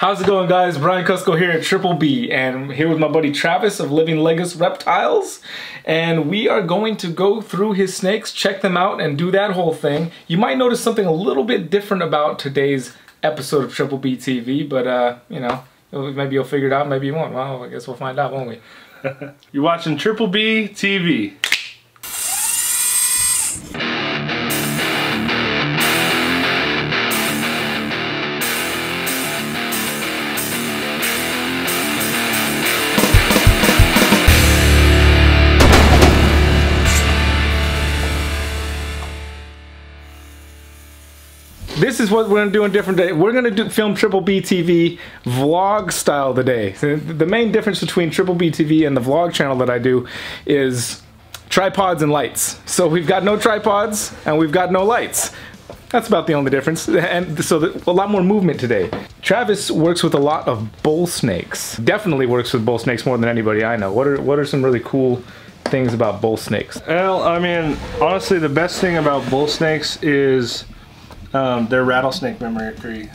How's it going, guys? Brian Cusco here at Triple B, and I'm here with my buddy Travis of Living Legos Reptiles, and we are going to go through his snakes, check them out, and do that whole thing. You might notice something a little bit different about today's episode of Triple B TV, but you know, maybe you'll figure it out, maybe you won't. Well, I guess we'll find out, won't we? You're watching Triple B TV. This is what we're gonna do in different day. We're gonna film Triple B TV vlog style today. The main difference between Triple B TV and the vlog channel that I do is tripods and lights. So we've got no tripods and we've got no lights. That's about the only difference. And so a lot more movement today. Travis works with a lot of bull snakes. Definitely works with bull snakes more than anybody I know. What are some really cool things about bull snakes? Well, I mean, honestly, the best thing about bull snakes is they're rattlesnake mimicry,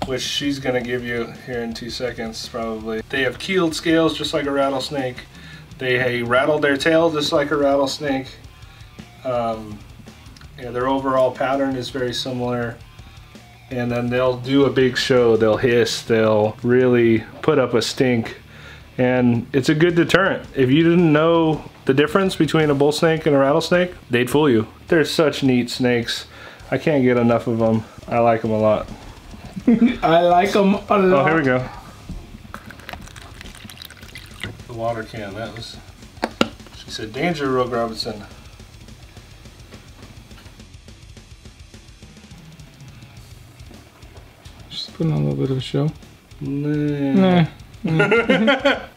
which she's gonna give you here in 2 seconds probably. They have keeled scales just like a rattlesnake. They rattle their tail just like a rattlesnake. Yeah, their overall pattern is very similar. And then they'll do a big show. They'll hiss. They'll really put up a stink. And it's a good deterrent. If you didn't know the difference between a bull snake and a rattlesnake, they'd fool you. They're such neat snakes. I can't get enough of them. I like them a lot. I like them a lot. Oh, here we go. The water can, that was... She said, danger, Rogue Robinson. Just putting on a little bit of a show. Nah.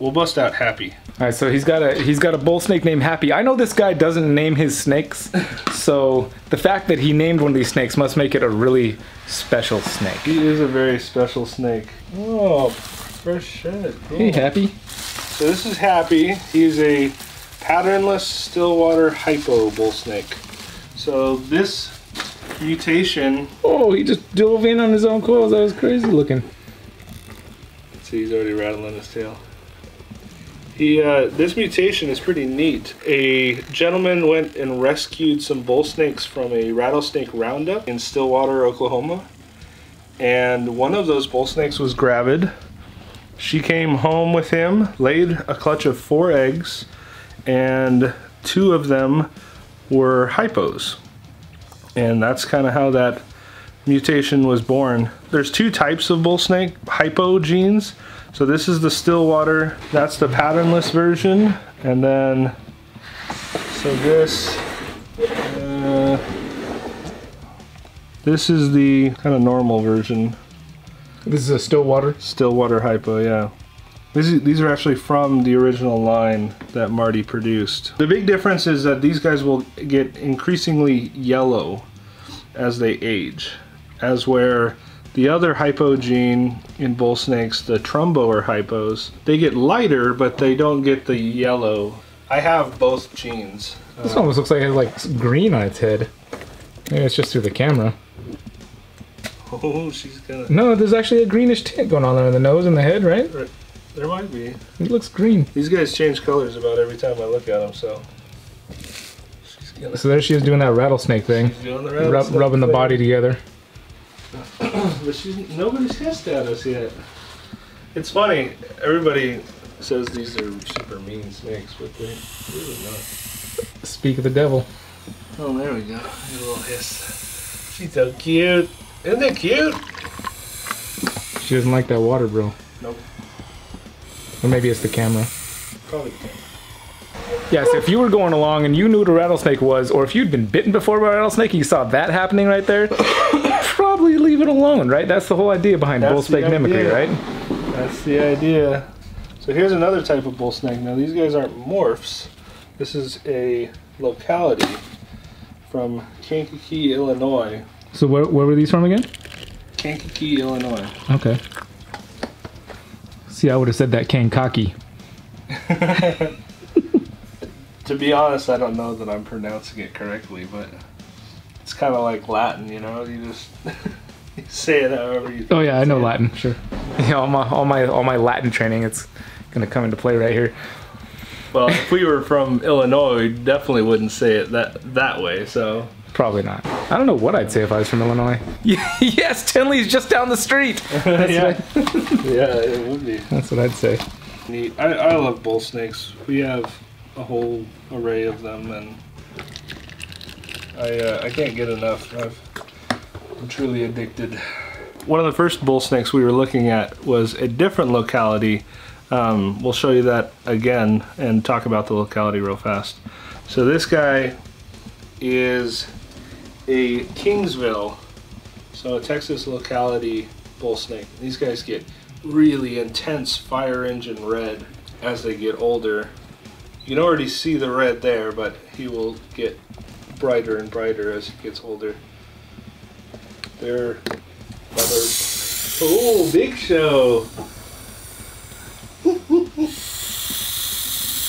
We'll bust out Happy. All right, so he's got a bull snake named Happy. I know this guy doesn't name his snakes, so the fact that he named one of these snakes must make it a really special snake. He is a very special snake. Oh, fresh shit. Cool. Hey, Happy. So this is Happy. He's a patternless stillwater hypo bull snake. So this mutation... Oh, he just dove in on his own coils. That was crazy looking. See, he's already rattling his tail. This mutation is pretty neat. A gentleman went and rescued some bull snakes from a rattlesnake roundup in Stillwater, Oklahoma. And one of those bull snakes was gravid. She came home with him, laid a clutch of 4 eggs, and 2 of them were hypos. And that's kind of how that mutation was born. There's 2 types of bull snake hypo genes. So this is the Stillwater, that's the patternless version, and then so this is the kind of normal version. This is a Stillwater hypo, yeah. These are actually from the original line that Marty produced. The big difference is that these guys will get increasingly yellow as they age, as where the other hypo gene in bull snakes, the Trumbo or hypos, they get lighter, but they don't get the yellow. I have both genes. This almost looks like it has like green on its head. Maybe it's just through the camera. Oh, she's gonna... No, there's actually a greenish tint going on there in the nose and the head, right? There might be. It looks green. These guys change colors about every time I look at them, so... So there she is doing that rattlesnake thing. She's doing the rattlesnake rubbing the body together. But nobody's hissed at us yet. It's funny, everybody says these are super mean snakes, but they're really not. Speak of the devil. Oh, there we go. A little hiss. She's so cute. Isn't it cute? She doesn't like that water, bro. Nope. Or maybe it's the camera. Probably the camera. Yes, if you were going along and you knew what a rattlesnake was, or if you'd been bitten before by a rattlesnake and you saw that happening right there, probably leave it alone, right? That's the whole idea behind bull snake mimicry, right? That's the idea. So here's another type of bull snake. Now these guys aren't morphs. This is a locality from Kankakee, Illinois. So where were these from again? Kankakee, Illinois. Okay. See, I would have said that Kankakee. To be honest, I don't know that I'm pronouncing it correctly, but it's kind of like Latin, you know? You just Say it however you think. Oh yeah, I know Latin, sure. Yeah, all my Latin training, it's gonna come into play right here. Well, if we were from Illinois, we definitely wouldn't say it that way, so. Probably not. I don't know what I'd say if I was from Illinois. Yes, Tinley's just down the street. Yeah. Yeah, it would be. That's what I'd say. Neat. I love bull snakes. We have a whole array of them, and I can't get enough. I'm truly addicted. One of the first bull snakes we were looking at was a different locality. We'll show you that again and talk about the locality real fast. So this guy is a Kingsville, so a Texas locality bull snake. These guys get really intense fire engine red as they get older. You can already see the red there, but he will get brighter and brighter as he gets older. They're oh, big show.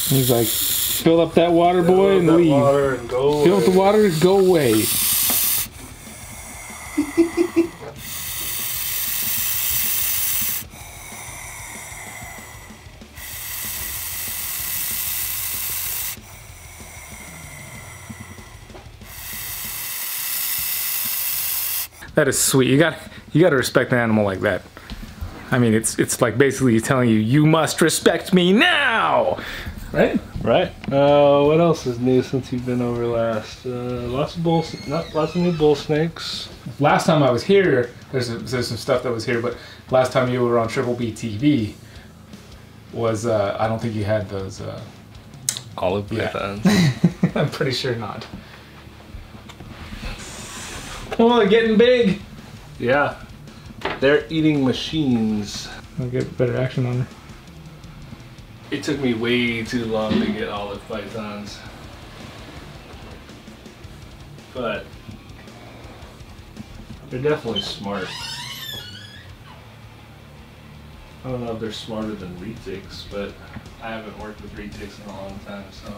He's like, fill up that water, boy, and leave. Water and go fill up the water and go away. That is sweet. You got to respect an animal like that. I mean, it's like basically telling you, you must respect me now, right? Right. What else is new since you've been over last? Lots of new bull snakes. Last time I was here, there's some stuff that was here, but last time you were on Triple B TV was I don't think you had those Olive pythons. I'm pretty sure not. Oh, they're getting big. Yeah. They're eating machines. I'll get better action on her. It took me way too long to get olive pythons. But they're definitely smart. I don't know if they're smarter than retics, but I haven't worked with retics in a long time, so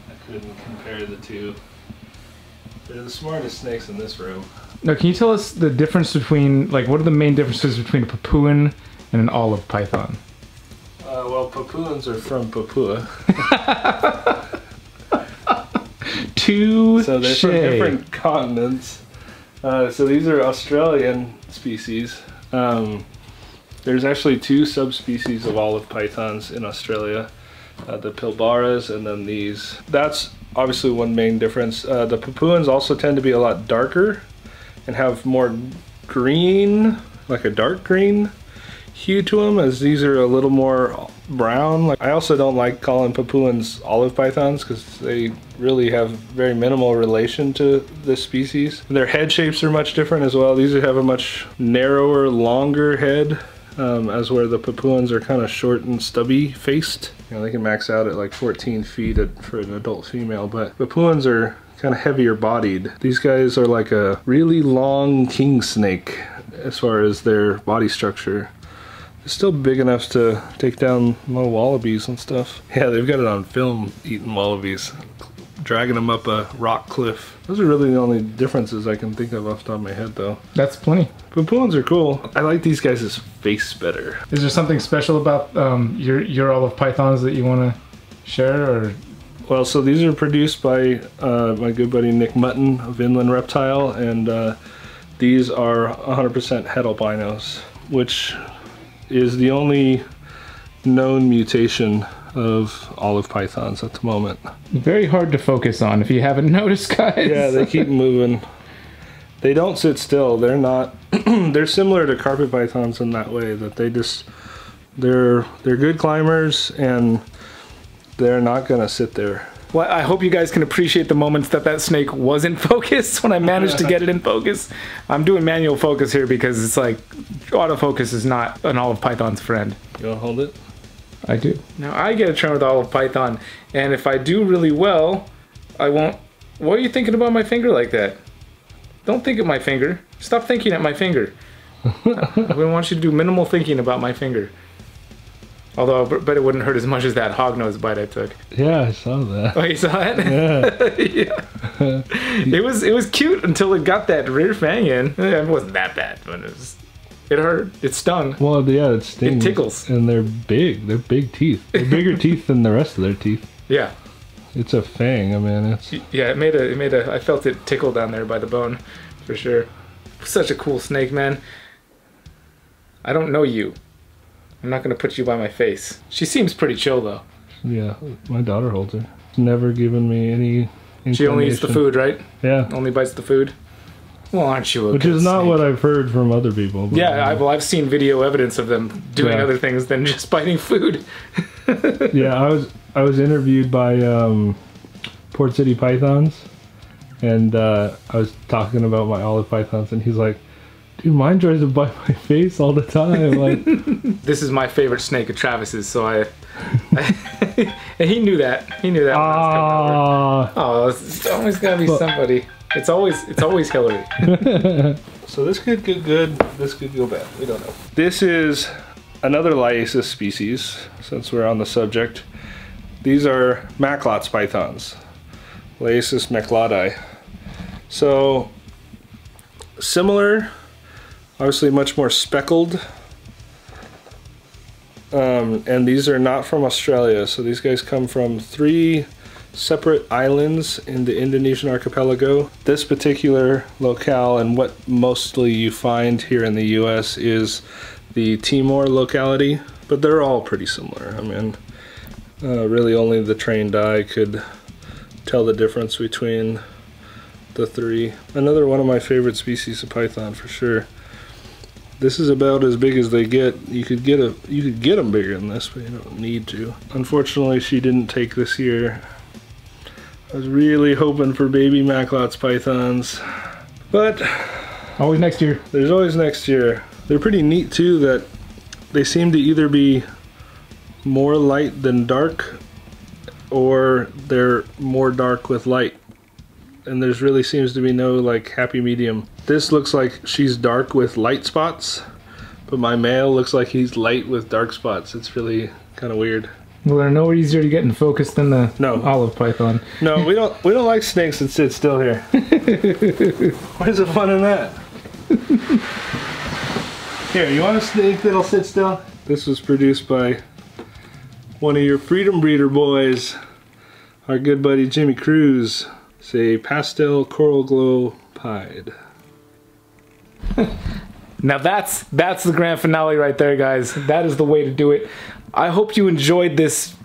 I couldn't compare the two. They're the smartest snakes in this room. Now, can you tell us the difference between, like, what are the main differences between a Papuan and an olive python? Well, Papuans are from Papua. Touché. So they're from different continents. So these are Australian species. There's actually two subspecies of olive pythons in Australia. The Pilbaras and then these. That's obviously one main difference. The Papuans also tend to be a lot darker and have more green, like a dark green hue to them, as these are a little more brown. Like, I also don't like calling Papuans olive pythons because they really have very minimal relation to this species. Their head shapes are much different as well. These have a much narrower, longer head, as where the Papuans are kind of short and stubby faced. You know, they can max out at like 14 feet for an adult female, but Papuans are kind of heavier bodied. These guys are like a really long king snake as far as their body structure. They're still big enough to take down little wallabies and stuff. Yeah, they've got it on film eating wallabies, dragging them up a rock cliff. Those are really the only differences I can think of off the top of my head, though. That's plenty. Papuans are cool. I like these guys' face better. Is there something special about your olive pythons that you want to share, or? Well, so these are produced by my good buddy Nick Mutton of Inland Reptile, and these are 100% het albinos, which is the only known mutation of olive pythons at the moment. Very hard to focus on if you haven't noticed, guys. Yeah, they keep moving. They don't sit still. They're not. They're similar to carpet pythons in that way, that they're good climbers and they're not gonna sit there. Well, I hope you guys can appreciate the moments that snake was in focus when I managed to get it in focus. I'm doing manual focus here because it's like autofocus is not an olive python's friend. You wanna hold it? I do. Now I get a turn with the olive python, and if I do really well, I won't. What are you thinking about my finger like that? Don't think of my finger. Stop thinking at my finger. I want you to do minimal thinking about my finger. Although, but it wouldn't hurt as much as that hognose bite I took. Yeah, I saw that. Oh, you saw it? Yeah. Yeah. It was cute until it got that rear fang in. It wasn't that bad, but it hurt. It stung. Well, yeah, it stings. It tickles. And they're big. They're big teeth. They're bigger teeth than the rest of their teeth. Yeah. It's a fang. I mean, it's... Yeah, it made a... I felt it tickle down there by the bone, for sure. Such a cool snake, man. I don't know you. I'm not going to put you by my face. She seems pretty chill, though. Yeah, my daughter holds her. Never given me any inclination. She only eats the food, right? Yeah. Only bites the food? Well, aren't you a Which good is not snake? what I've heard from other people. But Yeah, I've seen video evidence of them doing other things than just biting food. Yeah, I was interviewed by Port City Pythons, and I was talking about my olive pythons, and he's like, dude, mine tries to bite my face all the time. Like, this is my favorite snake of Travis's, so I and he knew that. He knew that. When I was coming over. Oh, it's always gotta be somebody. It's always Hillary. So this could go good, this could go bad. We don't know. This is another Lyaeus species, since we're on the subject. These are Macklot's pythons. Lyaeus macloti. So, similar, obviously much more speckled. And these are not from Australia, so these guys come from 3 separate islands in the Indonesian archipelago. This particular locale, and what mostly you find here in the US, is the Timor locality, but they're all pretty similar. I mean, really only the trained eye could tell the difference between the 3. Another one of my favorite species of python for sure. This is about as big as they get. You could get them bigger than this, but you don't need to. Unfortunately, she didn't take this year. I was really hoping for baby Macklot's pythons, but Always next year. There's always next year. They're pretty neat too, that they seem to either be more light than dark, or they're more dark with light. And there's really seems to be no like happy medium. This looks like she's dark with light spots, but my male looks like he's light with dark spots. It's really kind of weird. Well, they're nowhere easier to get in focus than the olive python. No, we don't like snakes that sit still here. Where's the fun in that? Here, you want a snake that'll sit still? This was produced by one of your Freedom Breeder boys, our good buddy Jimmy Cruz. It's a pastel coral glow pied. Now that's the grand finale right there, guys. That is the way to do it. I hope you enjoyed this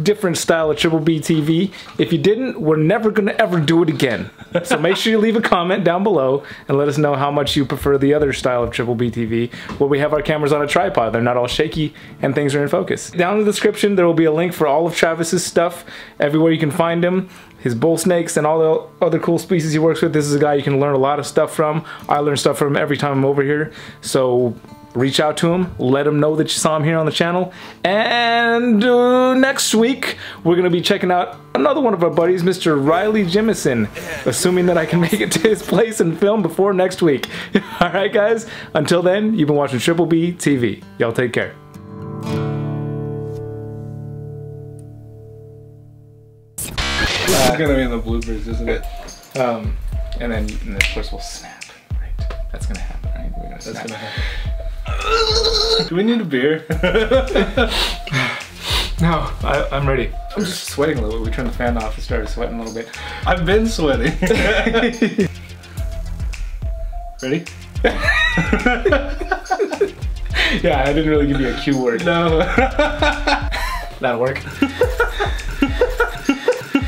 different style of Triple B TV. If you didn't, we're never gonna ever do it again. So make sure you leave a comment down below and let us know how much you prefer the other style of Triple B TV, where we have our cameras on a tripod. They're not all shaky and things are in focus. Down in the description, there will be a link for all of Travis's stuff, everywhere you can find him, his bull snakes and all the other cool species he works with. This is a guy you can learn a lot of stuff from. I learn stuff from him every time I'm over here. So reach out to him, let him know that you saw him here on the channel. And next week, we're going to be checking out another one of our buddies, Mr. Riley Jimison, assuming that I can make it to his place and film before next week. Alright guys, until then, you've been watching Triple B TV. Y'all take care. This is gonna be in the bloopers, isn't it? And then of course we'll snap, right? That's gonna happen, right? We're gonna snap. That's gonna happen. Do we need a beer? No, I'm ready. I'm just sweating a little bit. We turned the fan off and started sweating a little bit. I've been sweating. Ready? Yeah, I didn't really give you a cue word. No. That'll work.